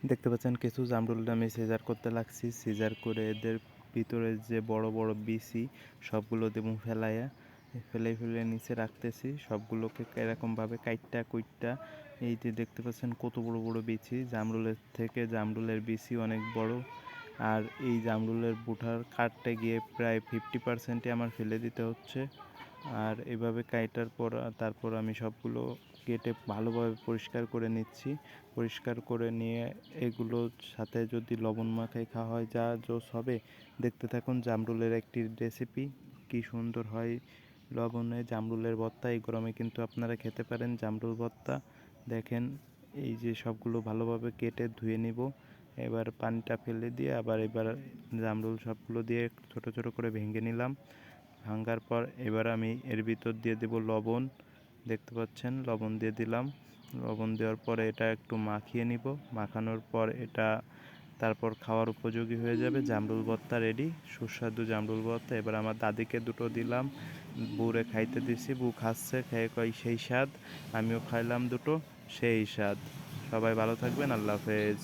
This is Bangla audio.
দেখতে পাচ্ছেন কিছু জামরুল আমি সিজার করতে লাগছি। সিজার করে এদের ভিতরে যে বড় বড় বিচি সবগুলো দেবো ফেলাইয়া, ফেলে নিচে রাখতেছি। সবগুলোকে এরকমভাবে কাইট্টা কুইট্টা, এই যে দেখতে পাচ্ছেন কত বড় বড় বিচি। জামরুলের থেকে জামরুলের বিচি অনেক বড়। আর এই জামরুলের বুঠার কাটতে গিয়ে প্রায় 50%ই আমার ফেলে দিতে হচ্ছে। আর এভাবে কাটার পর তারপর আমি সবগুলো কেটে ভালোভাবে পরিষ্কার করে নিচ্ছি। পরিষ্কার করে নিয়ে এগুলোর সাথে যদি লবণ মাখাই খাওয়া হয় যা জোস হবে। দেখতে থাকুন জামরুলের একটি রেসিপি কি সুন্দর হয়। লবণে জামরুলের ভর্তা এই গরমে কিন্তু আপনারা খেতে পারেন জামরুল ভর্তা। দেখেন এই যে সবগুলো ভালোভাবে কেটে ধুয়ে নিব। এবার পানিটা ফেলে দিয়ে আবার এবার জামরুল সবগুলো দিয়ে ছোট ছোট করে ভেঙে নিলাম। ভাঙার পর এবার আমি এর ভিতর দিয়ে দেব লবণ। দেখতে পাচ্ছেন লবণ দিয়ে দিলাম। লবণ দেওয়ার পরে এটা একটু মাখিয়ে নিব। মাখানোর পর এটা তারপর খাওয়ার উপযোগী হয়ে যাবে। জামরুল ভর্তা রেডি, সুস্বাদু জামরুল ভর্তা। এবার আমার দাদিকে দুটো দিলাম, বউরে খাইতে দিছি, বউ খাচ্ছে, খেয়ে কয় সেই স্বাদ। আমিও খাইলাম দুটো, সেই স্বাদ। সবাই ভালো থাকবেন, আল্লাহ হাফেজ।